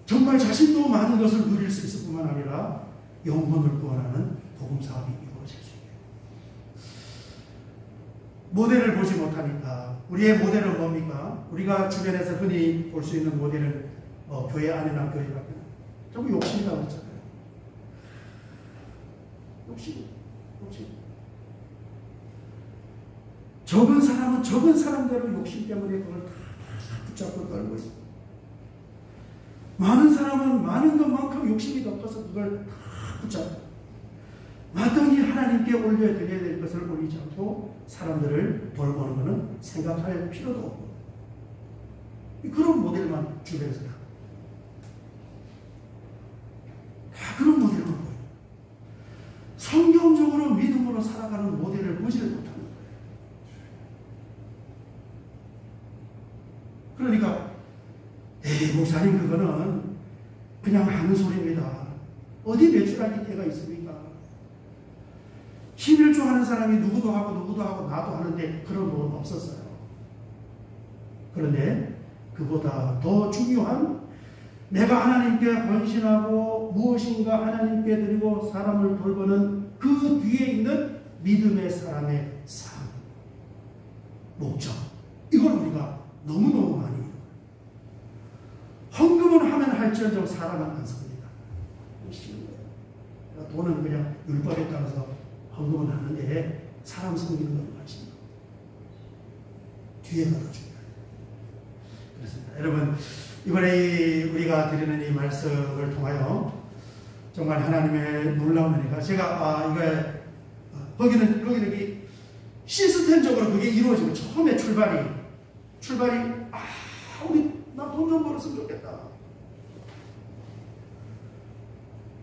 정말 자신도 많은 것을 누릴 수 있을 뿐만 아니라 영혼을 구원하는 복음 사업이 이루어질 수 있게. 모델을 보지 못하니까, 우리의 모델은 뭡니까? 우리가 주변에서 흔히 볼 수 있는 모델은 교회 안에나 교회 밖에나 전부 욕심이라고 했잖아요. 욕심. 적은 사람은 적은 사람대로 욕심 때문에 그걸 다 붙잡고 떨고 있고, 많은 사람은 많은 것만큼 욕심이 더 커서 그걸 다 붙잡고, 마땅히 하나님께 올려드려야 될 것을 올리지 않고 사람들을 돌보는 것은 생각할 필요도 없고, 그런 모델만 주변에서 다 그런 모델만 보여요. 성경적으로 믿음으로 살아가는 모델을 보지를 못하는 거예요. 그러니까 목사님 그거는 그냥 하는 소리입니다. 어디 매출하기 때가 있습니까? 11조 하는 사람이 누구도 하고 나도 하는데 그런 건 없었어요. 그런데 그보다 더 중요한, 내가 하나님께 헌신하고 무엇인가 하나님께 드리고 사람을 돌보는 그 뒤에 있는 믿음의 사람의 삶, 목적, 이걸 우리가 너무너무 많이 해요. 헌금은 하면 할지언정 사람은 안 섭니다. 쉬운 거예요. 돈은 그냥 율법에 따라서 헌금은 하는데 사람 섬기는 건 훨씬 뒤에가 더 중요해요. 그렇습니다. 여러분, 이번에 우리가 드리는 이 말씀을 통하여 정말 하나님의 놀라운 은혜가, 제가 거기는 이 시스템적으로 그게 이루어지고, 처음에 출발이 우리 나 돈 좀 벌었으면 좋겠다,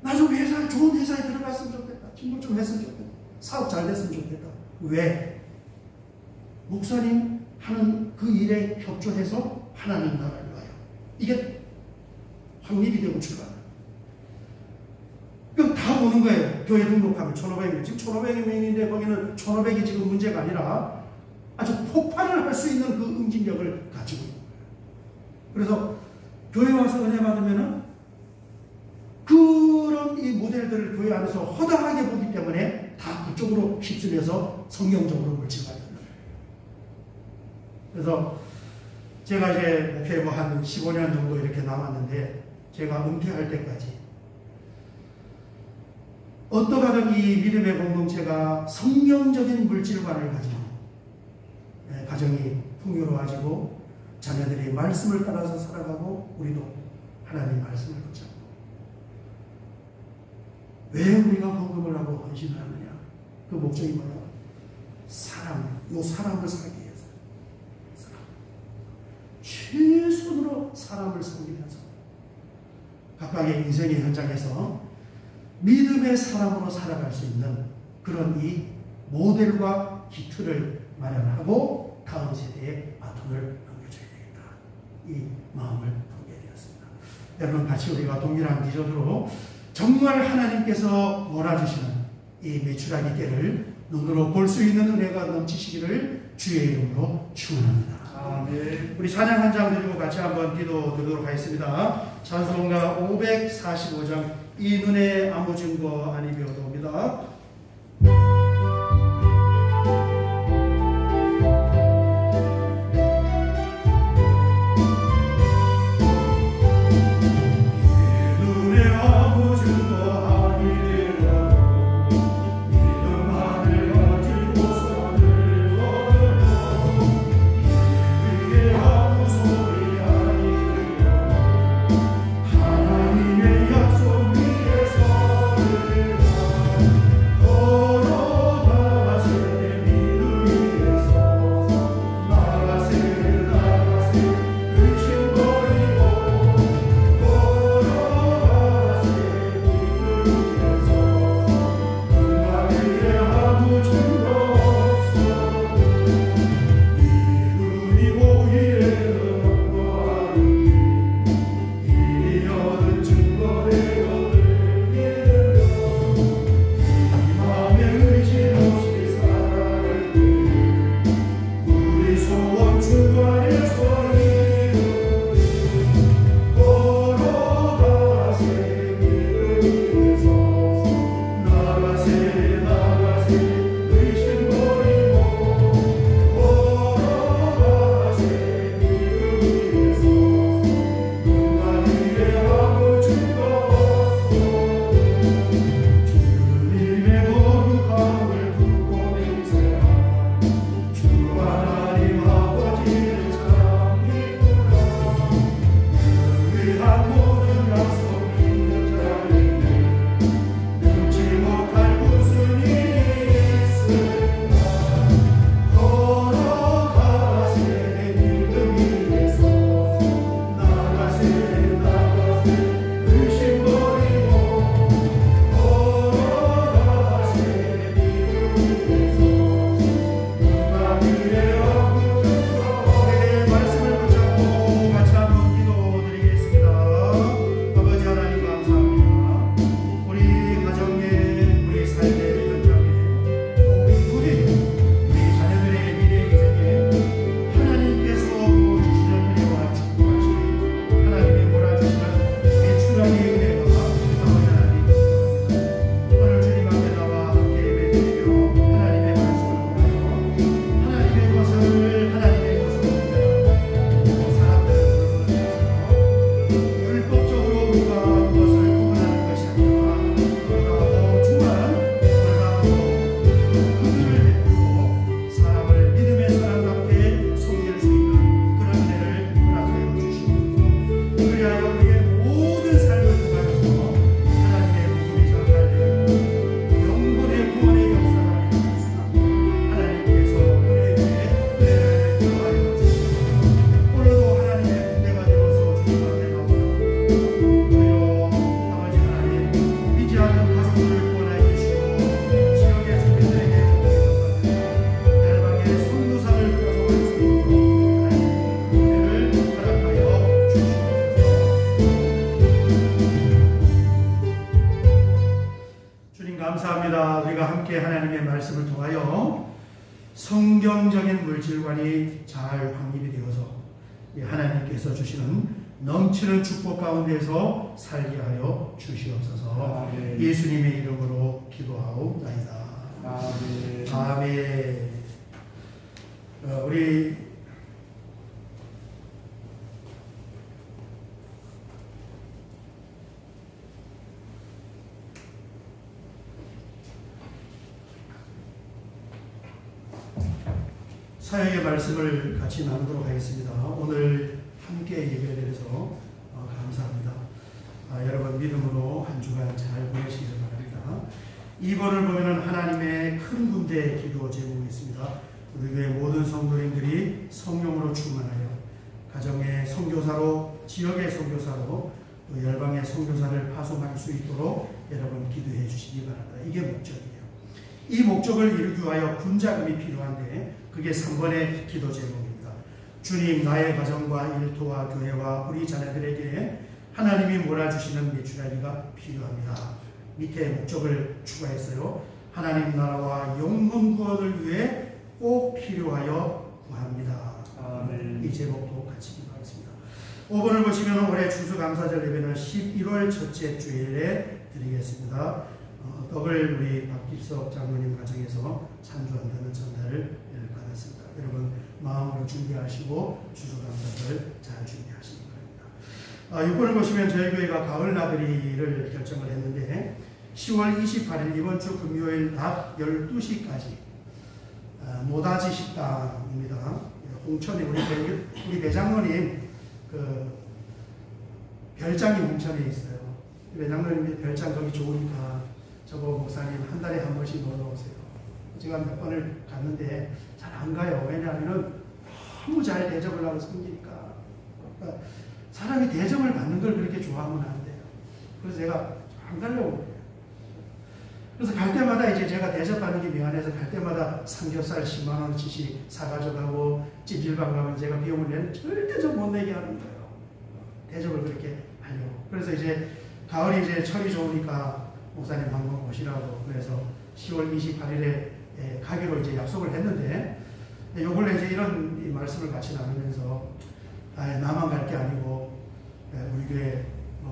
나 좀 좋은 회사에 들어갔으면 좋겠다, 진급 좀 했으면 좋겠다, 사업 잘 됐으면 좋겠다. 왜? 목사님 하는 그 일에 협조해서 하나님 나라를 위하여. 이게 확립이 되고 출발. 다 보는 거예요. 교회 등록하면 1,500명. 지금 1,500명인데 거기는 1,500이 지금 문제가 아니라 아주 폭발을 할 수 있는 그 응집력을 가지고 있는 거예요. 그래서 교회 와서 은혜 받으면은 그런 이 모델들을 교회 안에서 허다하게 보기 때문에 다 그쪽으로 휩쓸려서 성경적으로 물질받는 거예요. 그래서 제가 이제 목회 한 15년 정도 이렇게 남았는데, 제가 은퇴할 때까지 어떠하든 이 믿음의 공동체가 성경적인 물질관을 가지고 가정이 풍요로워지고 자녀들이 말씀을 따라서 살아가고 우리도 하나님의 말씀을 붙잡고 왜 우리가 헌금을 하고 헌신을 하느냐? 그 목적이 뭐냐? 사람을 살기 위해서 최선으로 사람을 섬기면서 각각의 인생의 현장에서 믿음의 사람으로 살아갈 수 있는 그런 이 모델과 기틀을 마련하고 다음 세대에 바톤을 넘겨줘야 되겠다. 이 마음을 품게 되었습니다. 여러분 같이 우리가 동일한 비전으로 정말 하나님께서 몰아주시는 이 메추라기 때를 눈으로 볼 수 있는 은혜가 넘치시기를 주의 이름으로 축원합니다. 아멘. 우리 찬양 한 장 드리고 같이 한번 기도 드리도록 하겠습니다. 찬송가 545장 이 눈에 아무 증거 아니 비오도입니다. 성경적인 물질관이 잘 확립이 되어서 하나님께서 주시는 넘치는 축복 가운데서 살게 하여 주시옵소서. 아멘. 예수님의 이름으로 기도하옵나이다. 아멘. 아멘. 우리 사역의 말씀을 같이 나누도록 하겠습니다. 오늘 함께 예배에 대해서 감사합니다. 여러분 믿음으로 한 주간 잘 보내시길 바랍니다. 2번을 보면 하나님의 큰 군대 기도 제목이 있습니다. 우리 교회 모든 성도님들이 성령으로 충만하여 가정의 선교사로, 지역의 선교사로, 또 열방의 선교사를 파송할 수 있도록 여러분 기도해 주시기 바랍니다. 이게 목적이에요. 이 목적을 이루기 위하여 군자금이 필요한데 그게 3번의 기도 제목입니다. 주님, 나의 가정과 일터와 교회와 우리 자녀들에게 하나님이 몰아주시는 메추라기가 필요합니다. 밑에 목적을 추가했어요. 하나님 나라와 영혼 구원을 위해 꼭 필요하여 구합니다. 이 제목도 같이 기도하겠습니다. 5번을 보시면 올해 추수감사절 예배는 11월 첫째 주일에 드리겠습니다. 떡을 우리 박기석 장로님 가정에서 찬주한다는 전달을 받았습니다. 여러분 마음으로 준비하시고 추수감사절 잘 준비하시기 바랍니다. 6번을 보시면 저희 교회가 가을 나들이를 결정을 했는데 10월 28일 이번 주 금요일 낮 12시까지 모다지 식당입니다. 홍천에 우리 배장로님 별장이 홍천에 있어요. 배장로님 별장 거기 좋으니까 저거 목사님 한 달에 한 번씩 놀러 오세요. 제가 몇 번을 갔는데 잘 안 가요. 왜냐하면 너무 잘 대접을 하고 섬기니까. 그러니까 사람이 대접을 받는 걸 그렇게 좋아하면 안 돼요. 그래서 제가 안 가려고 그래요. 그래서 갈 때마다 이제 제가 대접받는 게 미안해서 갈 때마다 삼겹살 10만 원치씩 사가져가고 찜질방 가면 제가 비용을 내는 절대 좀 못 내게 하는 거예요. 대접을 그렇게 하려고. 그래서 이제 가을이 이제 철이 좋으니까 목사님 한번 오시라고 그래서 10월 28일에 가기로 이제 약속을 했는데 요 근래 이제 이런 말씀을 같이 나누면서 나만 갈 게 아니고 우리 교회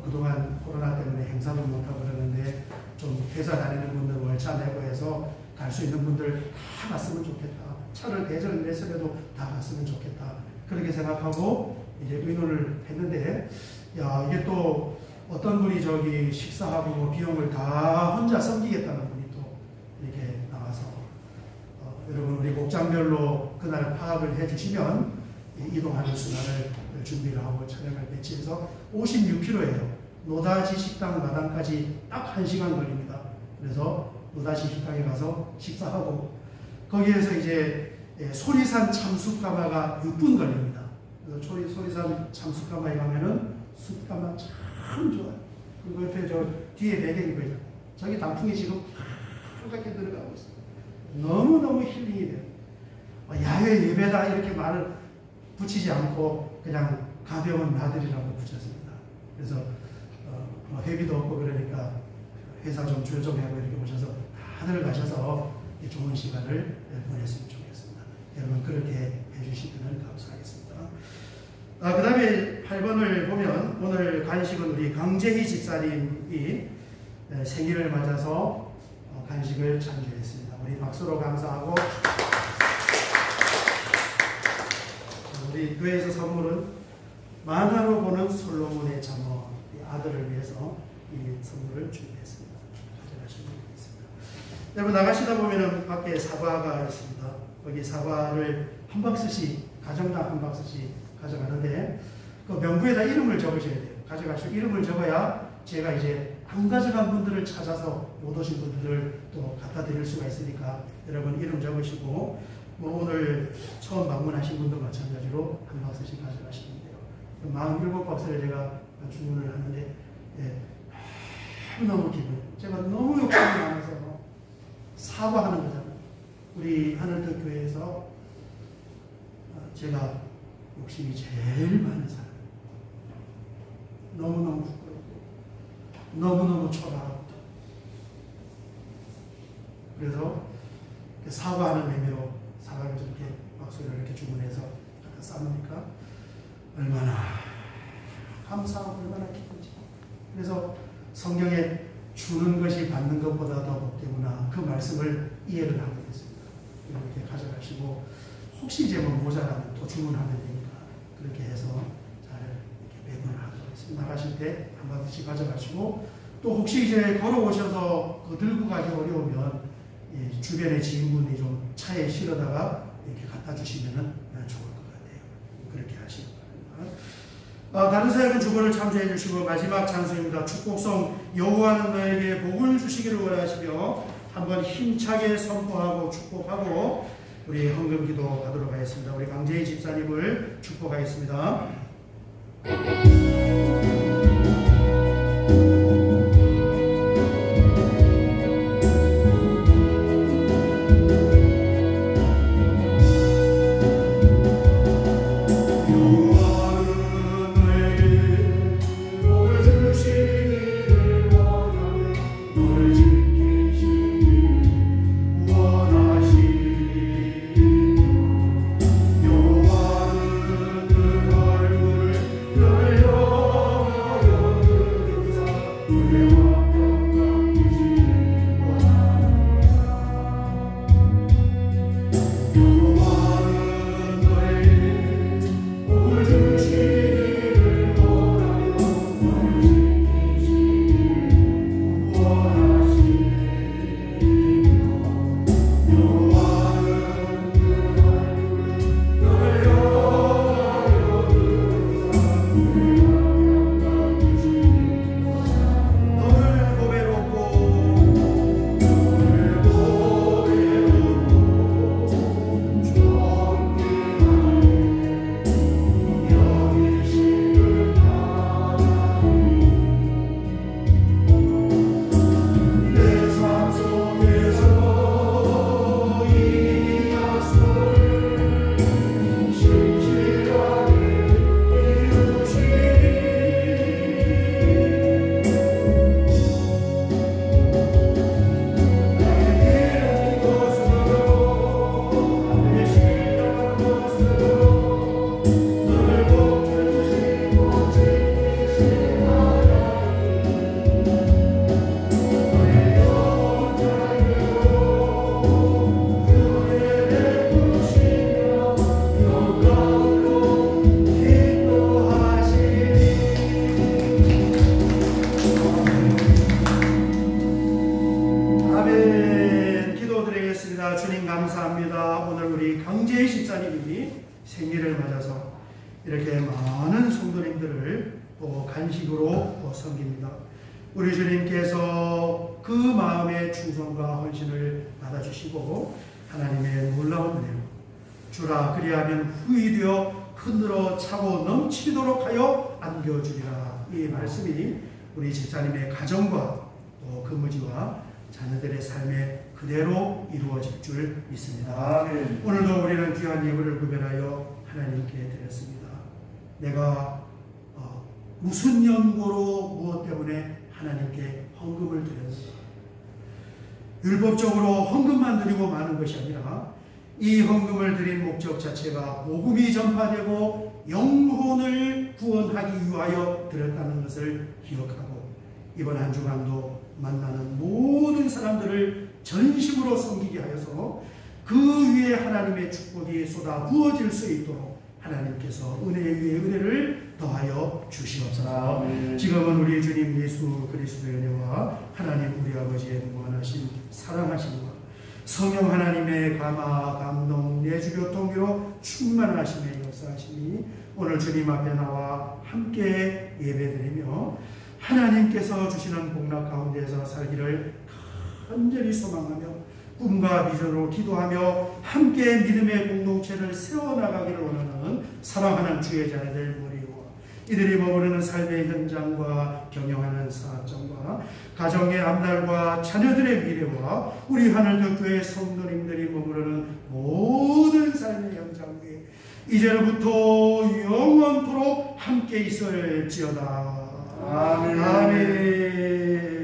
그동안 코로나 때문에 행사도 못하고 그러는데 좀 회사 다니는 분들 월차 내고 해서 갈 수 있는 분들 다 갔으면 좋겠다. 차를 대절 냈으려도 다 갔으면 좋겠다. 그렇게 생각하고 이제 의논을 했는데 야 이게 또 어떤 분이 저기 식사하고 뭐 비용을 다 혼자 섬기겠다는 분이 또 이렇게 나와서 여러분 우리 목장별로 그날 파악을 해주시면 이동하는 수단을 준비를 하고 차량을 배치해서 56km예요. 노다지 식당 마당까지 딱 1시간 걸립니다. 그래서 노다지 식당에 가서 식사하고 거기에서 이제 소리산 참숯가마가 6분 걸립니다. 그래서 소리산 참숯가마에 가면은 숯가마 참 좋아요. 그리고 옆에 저 뒤에 배경이 보이죠. 저기 단풍이 지금 빨갛게 들어가고 있어요. 너무너무 힐링이 돼요. 야외 예배다 이렇게 말을 붙이지 않고 그냥 가벼운 나들이라고 붙였습니다. 그래서 회비도 없고 그러니까 회사 좀 조정하고 이렇게 오셔서 다들 가셔서 좋은 시간을 보냈으면 좋겠습니다. 여러분 그렇게 해주시면 감사하겠습니다. 그 다음에 8번을 보면 오늘 간식은 우리 강재희 집사님이 생일을 맞아서 간식을 찬주했습니다. 우리 박수로 감사하고 우리 교회에서 선물은 만화로 보는 솔로몬의 잠언 아들을 위해서 이 선물을 준비했습니다. 가져가시면 되겠습니다. 여러분 나가시다 보면은 밖에 사과가 있습니다. 거기 사과를 한 박스씩 가정당 한 박스씩 가져가는데 그 명부에다 이름을 적으셔야 돼요. 가져가시고 이름을 적어야 제가 이제 안 가져간 분들을 찾아서 못 오신 분들을 또 갖다 드릴 수가 있으니까 여러분 이름 적으시고 뭐 오늘 처음 방문하신 분도 마찬가지로 한 박스씩 가져가시면 돼요. 47박스를 제가 주문을 하는데 너무 기분이 제가 너무 욕심이 많아서 사과하는 거잖아요. 우리 하늘뜻 교회에서 제가 욕심이 제일 많은 사람. 너무너무 부끄럽고 너무너무 초라하고 그래서 사과하는 의미로 사과를 이렇게 박수를 이렇게 주문해서 갖다 싸놓으니까 얼마나 감사하고 얼마나 기쁜지. 그래서 성경에 주는 것이 받는 것보다 더 복되구나 그 말씀을 이해를 하게 됐습니다. 이렇게 가져가시고 혹시 이제 뭐 모자라면 또 주문하면 되니까 그렇게 해서 잘 이렇게 배분을 하도록 하겠습니다. 나가실 때 한 박스씩 가져가시고 또 혹시 이제 걸어오셔서 그 들고 가기 어려우면 주변의 지인분이 좀 차에 실어다가 이렇게 갖다 주시면 좋을 것 같아요. 그렇게 하시기 바랍니다. 다른 사역은 주보를 참조해 주시고 마지막 찬송입니다. 축복송 여호와는 너에게 복을 주시기를 원하시며 한번 힘차게 선포하고 축복하고 우리 헌금 기도하도록 하겠습니다. 우리 강재희 집사님을 축복하겠습니다. 주님 감사합니다. 오늘 우리 강재희 집사님이 생일을 맞아서 이렇게 많은 성도님들을 또 간식으로 섬깁니다. 우리 주님께서 그 마음의 충성과 헌신을 받아주시고 하나님의 놀라운 은혜로 주라 그리하면 후히 되어 흔들어 차고 넘치도록 하여 안겨주리라. 이 말씀이 우리 집사님의 가정과 또 근무지와 자녀들의 삶에 그대로 이루어질 줄 믿습니다. 아멘. 오늘도 우리는 귀한 예물을 구별하여 하나님께 드렸습니다. 내가 무슨 연고로 무엇 때문에 하나님께 헌금을 드렸는가? 율법적으로 헌금만 드리고 마는 것이 아니라 이 헌금을 드린 목적 자체가 복음이 전파되고 영혼을 구원하기 위하여 드렸다는 것을 기억하고 이번 한 주간도 만나는 모든 사람들을 전심으로 섬기게 하여서 그 위에 하나님의 축복이 쏟아 부어질 수 있도록 하나님께서 은혜 위에 은혜를 더하여 주시옵소서. 아멘. 지금은 우리 주님 예수 그리스도의 은혜와 하나님 우리 아버지의 무한하신 사랑하심과 성령 하나님의 감화 감동 내주교 통기로 충만하심의 역사하심이 오늘 주님 앞에 나와 함께 예배드리며 하나님께서 주시는 복락 가운데서 살기를 간절히 소망하며 꿈과 비전으로 기도하며 함께 믿음의 공동체를 세워나가기를 원하는 사랑하는 주의 자녀들 무리와 이들이 머무르는 삶의 현장과 경영하는 사업장과 가정의 앞날과 자녀들의 미래와 우리 하늘교회 성도님들이 머무르는 모든 삶의 현장 위에 이제로부터 영원토록 함께 있을지어다. 아멘. 아멘.